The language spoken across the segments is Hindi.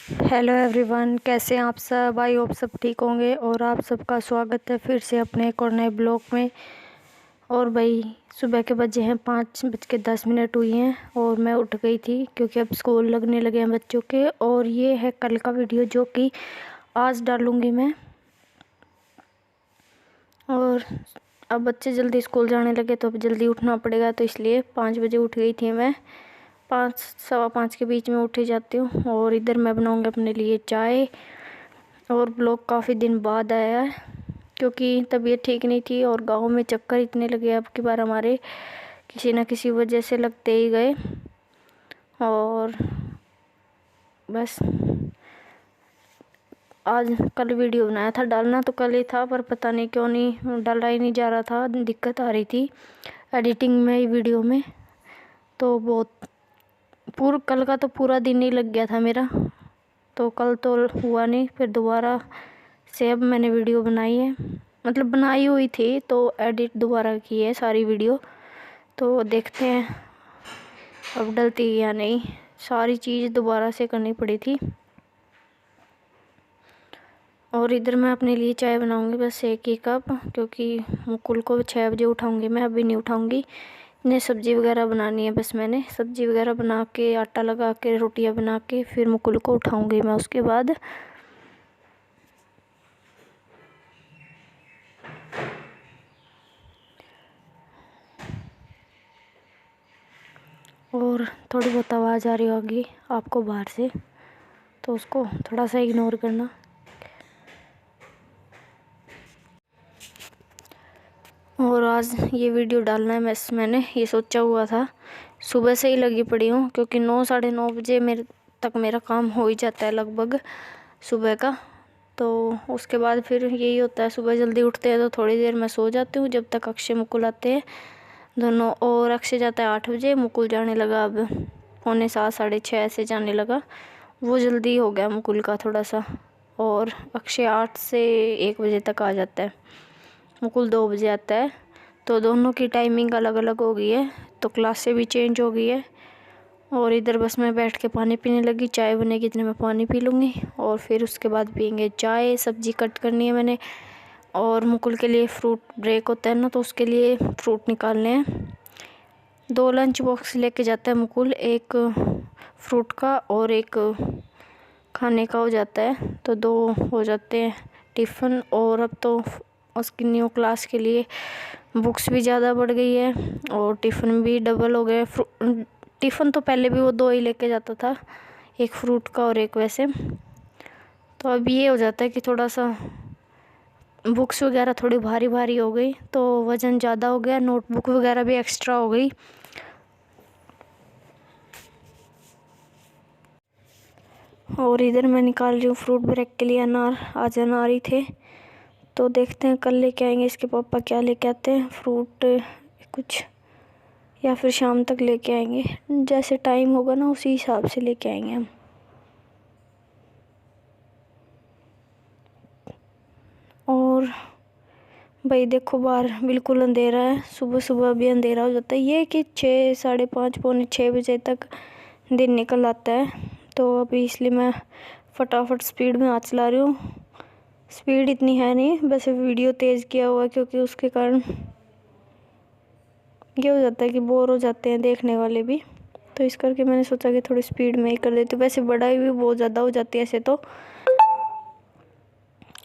हेलो एवरीवन, कैसे हैं आप सब। आई होप सब ठीक होंगे और आप सबका स्वागत है फिर से अपने एक और नए ब्लॉग में। और भाई सुबह के बजे हैं 5:10 हुई हैं और मैं उठ गई थी क्योंकि अब स्कूल लगने लगे हैं बच्चों के। और ये है कल का वीडियो जो कि आज डालूँगी मैं। और अब बच्चे जल्दी स्कूल जाने लगे तो अब जल्दी उठना पड़ेगा, तो इसलिए 5 बजे उठ गई थी मैं। 5 सवा 5 के बीच में उठ ही जाती हूँ। और इधर मैं बनाऊँगी अपने लिए चाय। और ब्लॉग काफ़ी दिन बाद आया है क्योंकि तबीयत ठीक नहीं थी और गांव में चक्कर इतने लगे अब की बार हमारे, किसी न किसी वजह से लगते ही गए। और बस आज कल वीडियो बनाया था, डालना तो कल ही था पर पता नहीं क्यों नहीं डाला ही नहीं जा रहा था, दिक्कत आ रही थी एडिटिंग में वीडियो में। तो बहुत कल का तो पूरा दिन ही लग गया था मेरा, तो कल तो हुआ नहीं। फिर दोबारा से अब मैंने वीडियो बनाई है, मतलब बनाई हुई थी तो एडिट दोबारा की है सारी वीडियो। तो देखते हैं अब डलती है या नहीं, सारी चीज़ दोबारा से करनी पड़ी थी। और इधर मैं अपने लिए चाय बनाऊंगी बस 1 ही कप, क्योंकि मुकुल को 6 बजे उठाऊंगी मैं, अभी नहीं उठाऊंगी। इन्हें सब्ज़ी वगैरह बनानी है, बस मैंने सब्ज़ी वगैरह बना के आटा लगा के रोटियां बना के फिर मुकुल को उठाऊंगी मैं उसके बाद। और थोड़ी बहुत आवाज़ आ रही होगी आपको बाहर से, तो उसको थोड़ा सा इग्नोर करना। और आज ये वीडियो डालना है मैंने ये सोचा हुआ था, सुबह से ही लगी पड़ी हूँ क्योंकि 9 साढ़े 9 बजे मेरा काम हो ही जाता है लगभग सुबह का। तो उसके बाद फिर यही होता है, सुबह जल्दी उठते हैं तो थोड़ी देर मैं सो जाती हूँ जब तक अक्षय मुकुल आते हैं दोनों। और अक्षय जाता है 8 बजे, मुकुल जाने लगा अब 6:45 साढ़े 6 ऐसे जाने लगा, वो जल्दी हो गया मुकुल का थोड़ा सा। और अक्षय 8 से 1 बजे तक आ जाता है, मुकुल 2 बजे आता है। तो दोनों की टाइमिंग अलग अलग हो गई है, तो क्लासें भी चेंज हो गई है। और इधर बस मैं बैठ के पानी पीने लगी, चाय बनेगी इतने में पानी पी लूँगी और फिर उसके बाद पियेंगे चाय। सब्ज़ी कट करनी है मैंने, और मुकुल के लिए फ्रूट ब्रेक होता है ना, तो उसके लिए फ्रूट निकालने हैं। 2 लंच बॉक्स लेके जाता है मुकुल, एक फ्रूट का और एक खाने का हो जाता है, तो 2 हो जाते हैं टिफ़िन। और अब तो उसकी न्यू क्लास के लिए बुक्स भी ज़्यादा बढ़ गई है और टिफ़िन भी डबल हो गए। टिफ़िन तो पहले भी वो 2 ही लेके जाता था, एक फ्रूट का और एक वैसे। तो अब ये हो जाता है कि थोड़ा सा बुक्स वगैरह थोड़ी भारी भारी हो गई, तो वज़न ज़्यादा हो गया, नोटबुक वगैरह भी एक्स्ट्रा हो गई। और इधर मैं निकाल रही हूँ फ्रूट ब्रेक के लिए अनार, आज अनार ही थे, तो देखते हैं कल लेके आएंगे इसके पापा क्या लेके आते हैं, फ्रूट कुछ, या फिर शाम तक लेके आएंगे, जैसे टाइम होगा ना उसी हिसाब से लेके आएंगे हम। और भाई देखो बाहर बिल्कुल अंधेरा है, सुबह सुबह भी अंधेरा हो जाता है, ये कि 6 साढ़े 5 पौने 6 बजे तक दिन निकल आता है। तो अभी इसलिए मैं फटाफट स्पीड में हाथ चला रही हूँ। स्पीड इतनी है नहीं, बस वीडियो तेज़ किया हुआ है क्योंकि उसके कारण ये हो जाता है कि बोर हो जाते हैं देखने वाले भी, तो इस करके मैंने सोचा कि थोड़ी स्पीड में ही कर देती हूँ। वैसे बढ़ाई भी बहुत ज़्यादा हो जाती है ऐसे तो।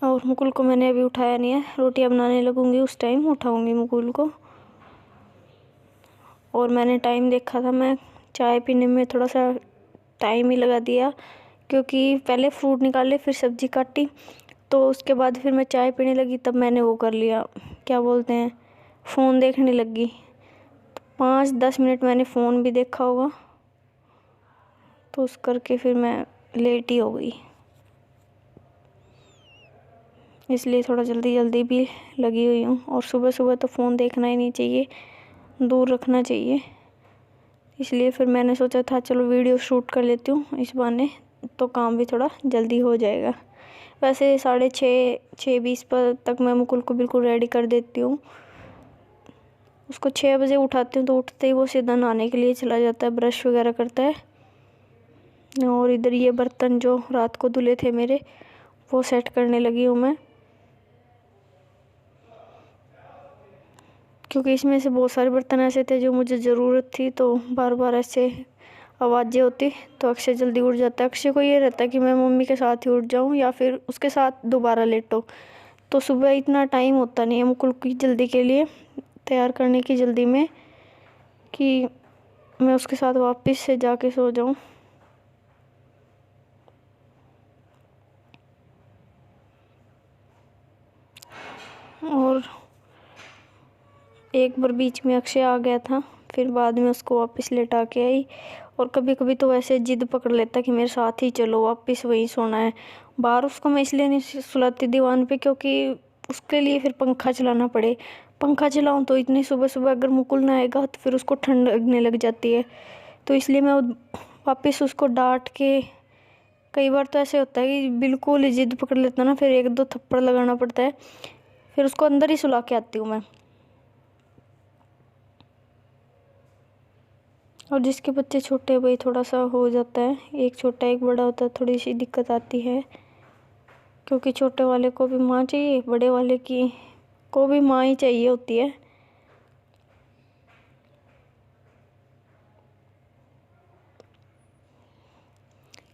और मुकुल को मैंने अभी उठाया नहीं है, रोटियां बनाने लगूंगी उस टाइम उठाऊंगी मुकुल को। और मैंने टाइम देखा था, मैं चाय पीने में थोड़ा सा टाइम ही लगा दिया क्योंकि पहले फ्रूट निकाले फिर सब्ज़ी काटी, तो उसके बाद फिर मैं चाय पीने लगी, तब मैंने वो कर लिया, क्या बोलते हैं, फ़ोन देखने लगी। 5-10 मिनट मैंने फ़ोन भी देखा होगा, तो उस करके फिर मैं लेट ही हो गई, इसलिए थोड़ा जल्दी जल्दी भी लगी हुई हूँ। और सुबह सुबह तो फ़ोन देखना ही नहीं चाहिए, दूर रखना चाहिए, इसलिए फिर मैंने सोचा था चलो वीडियो शूट कर लेती हूँ इस बहाने, तो काम भी थोड़ा जल्दी हो जाएगा। वैसे 6:20 पर तक मैं मुकुल को बिल्कुल रेडी कर देती हूँ, उसको 6 बजे उठाती हूँ, तो उठते ही वो सीधा नहाने के लिए चला जाता है, ब्रश वगैरह करता है और इधर ये बर्तन जो रात को धुले थे मेरे, वो सेट करने लगी हूँ मैं, क्योंकि इसमें से बहुत सारे बर्तन ऐसे थे जो मुझे ज़रूरत थी। तो बार बार ऐसे आवाज़ें होती तो अक्षय जल्दी उठ जाता है। अक्षय को ये रहता है कि मैं मम्मी के साथ ही उठ जाऊं या फिर उसके साथ दोबारा लेटो। तो सुबह इतना टाइम होता नहीं है मुकुल की जल्दी के लिए, तैयार करने की जल्दी में, कि मैं उसके साथ वापस से जाके सो जाऊं। और एक बार बीच में अक्षय आ गया था, फिर बाद में उसको वापस लेटा के आई। और कभी कभी तो वैसे जिद पकड़ लेता कि मेरे साथ ही चलो, वापस वहीं सोना है। बाहर उसको मैं इसलिए नहीं सुलाती दीवान पे, क्योंकि उसके लिए फिर पंखा चलाना पड़े। पंखा चलाऊं तो इतनी सुबह सुबह अगर मुकुल ना आएगा तो फिर उसको ठंड लगने लग जाती है। तो इसलिए मैं वापस उसको डांट के, कई बार तो ऐसे होता है कि बिल्कुल ही जिद पकड़ लेता ना, फिर एक दो थप्पड़ लगाना पड़ता है, फिर उसको अंदर ही सुला के आती हूँ मैं। और जिसके बच्चे छोटे भाई थोड़ा सा हो जाता है, एक छोटा एक बड़ा होता है, थोड़ी सी दिक्कत आती है, क्योंकि छोटे वाले को भी माँ चाहिए, बड़े वाले की को भी माँ ही चाहिए होती है।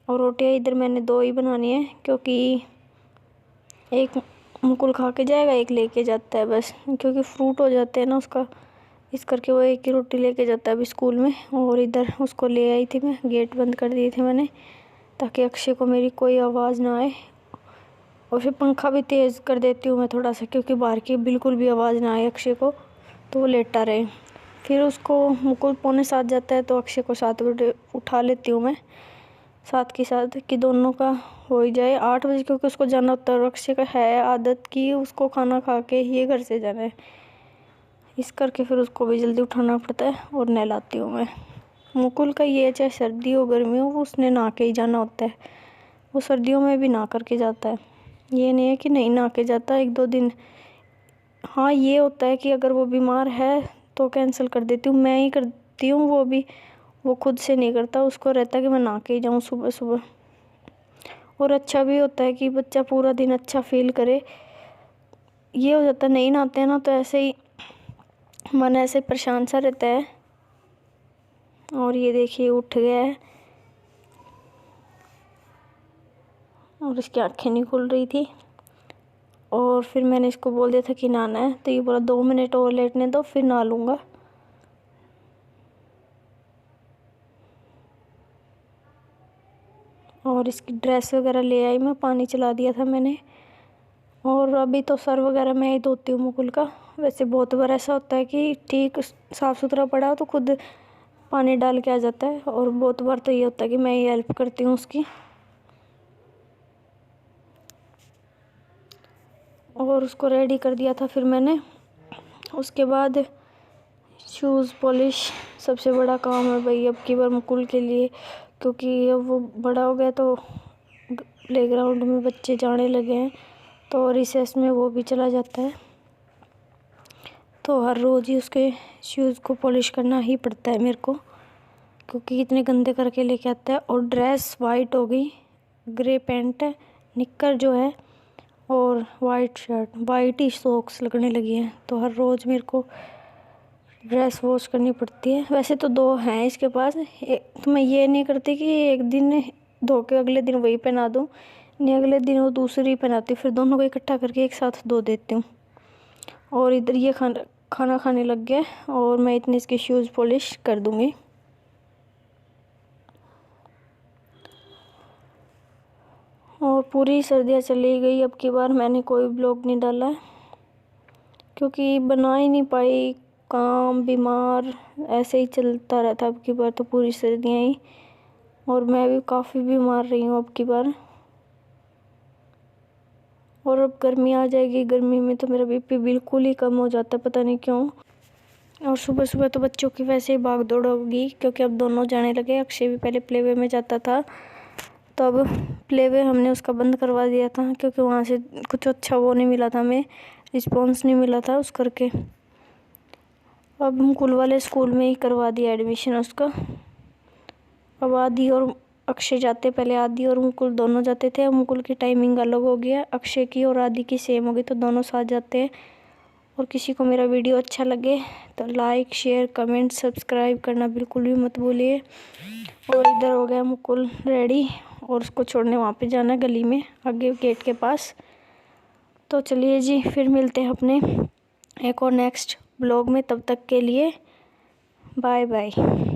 और रोटियाँ इधर मैंने दो ही बनानी है, क्योंकि एक मुकुल खा के जाएगा, एक लेके जाता है बस, क्योंकि फ्रूट हो जाते हैं ना उसका, इस करके वो एक ही रोटी लेके जाता है अभी स्कूल में। और इधर उसको ले आई थी मैं, गेट बंद कर दिए थे मैंने, ताकि अक्षय को मेरी कोई आवाज़ ना आए। और फिर पंखा भी तेज़ कर देती हूँ मैं थोड़ा सा, क्योंकि बाहर की बिल्कुल भी आवाज़ ना आए अक्षय को, तो वो लेटा रहे। फिर उसको मुकुल 6:45 जाता है, तो अक्षय को 7 बजे उठा लेती हूँ मैं, 7 के साथ, कि दोनों का हो ही जाए 8 बजे, क्योंकि उसको जाना होता है। और अक्षय का है आदत कि उसको खाना खा के ही घर से जाना है, इस करके फिर उसको भी जल्दी उठाना पड़ता है और नहलाती हूँ मैं। मुकुल का ये चाहे सर्दी हो गर्मी हो, वो उसने नहा के ही जाना होता है। वो सर्दियों में भी नहा करके जाता है, ये नहीं है कि नहीं नहा के जाता 1-2 दिन। हाँ ये होता है कि अगर वो बीमार है तो कैंसिल कर देती हूँ, मैं ही करती हूँ, वो भी वो खुद से नहीं करता, उसको रहता है कि मैं नहा के ही जाऊँ सुबह सुबह। और अच्छा भी होता है कि बच्चा पूरा दिन अच्छा फील करे। ये हो जाता है नहीं नहाते हैं ना, तो ऐसे ही मन ऐसे परेशान सा रहता है। और ये देखिए उठ गया है, और इसकी आँखें नहीं खुल रही थी। और फिर मैंने इसको बोल दिया था कि नहाना है, तो ये बोला 2 मिनट और लेटने दो, फिर नहा लूँगा। और इसकी ड्रेस वगैरह ले आई मैं, पानी चला दिया था मैंने। और अभी तो सर वगैरह मैं ही धोती हूँ मुकुल का। वैसे बहुत बार ऐसा होता है कि ठीक साफ़ सुथरा पड़ा हो तो खुद पानी डाल के आ जाता है, और बहुत बार तो ये होता है कि मैं ही हेल्प करती हूँ उसकी। और उसको रेडी कर दिया था फिर मैंने। उसके बाद शूज़ पॉलिश सबसे बड़ा काम है भाई अब की बार मुकुल के लिए, क्योंकि अब वो बड़ा हो गया, तो प्लेग्राउंड में बच्चे जाने लगे हैं, तो रिसेस में वो भी चला जाता है, तो हर रोज़ ही उसके शूज़ को पॉलिश करना ही पड़ता है मेरे को, क्योंकि इतने गंदे करके लेके आता है। और ड्रेस वाइट हो गई, ग्रे पैंट है, निक्कर जो है, और वाइट शर्ट, वाइट ही सॉक्स लगने लगी हैं, तो हर रोज़ मेरे को ड्रेस वॉश करनी पड़ती है। वैसे तो 2 हैं इसके पास, तो मैं ये नहीं करती कि एक दिन धो के अगले दिन वही पहना दूँ, नहीं अगले दिन वो दूसरी पहनाती हूँ, फिर दोनों को इकट्ठा करके एक साथ धो देती हूँ। और इधर ये खाना खाने लग गया, और मैं इतनी इसकी शूज़ पॉलिश कर दूँगी। और पूरी सर्दियाँ चली गई, अब की बार मैंने कोई ब्लॉग नहीं डाला है, क्योंकि बना ही नहीं पाई, काम बीमार ऐसे ही चलता रहता अब की बार तो पूरी सर्दियाँ ही। और मैं भी काफ़ी बीमार रही हूँ अब की बार। और अब गर्मी आ जाएगी, गर्मी में तो मेरा बीपी बिल्कुल ही कम हो जाता है, पता नहीं क्यों। और सुबह सुबह तो बच्चों की वैसे ही भाग दौड़ होगी, क्योंकि अब दोनों जाने लगे। अक्षय भी पहले प्लेवे में जाता था, तो अब प्लेवे हमने उसका बंद करवा दिया था, क्योंकि वहाँ से कुछ अच्छा वो नहीं मिला था, हमें रिस्पॉन्स नहीं मिला था उस करके। अब हम कुल वाले स्कूल में ही करवा दिया एडमिशन उसका। अब आदि और अक्षय जाते पहले, आदि और मुकुल दोनों जाते थे। अब मुकुल की टाइमिंग अलग हो गया, अक्षय की और आदि की सेम हो गई, तो दोनों साथ जाते हैं। और किसी को मेरा वीडियो अच्छा लगे तो लाइक शेयर कमेंट सब्सक्राइब करना बिल्कुल भी मत भूलिए। और इधर हो गया मुकुल रेडी और उसको छोड़ने वहाँ पे जाना है गली में आगे गेट के पास। तो चलिए जी, फिर मिलते हैं अपने एक और नेक्स्ट ब्लॉग में। तब तक के लिए बाय बाय।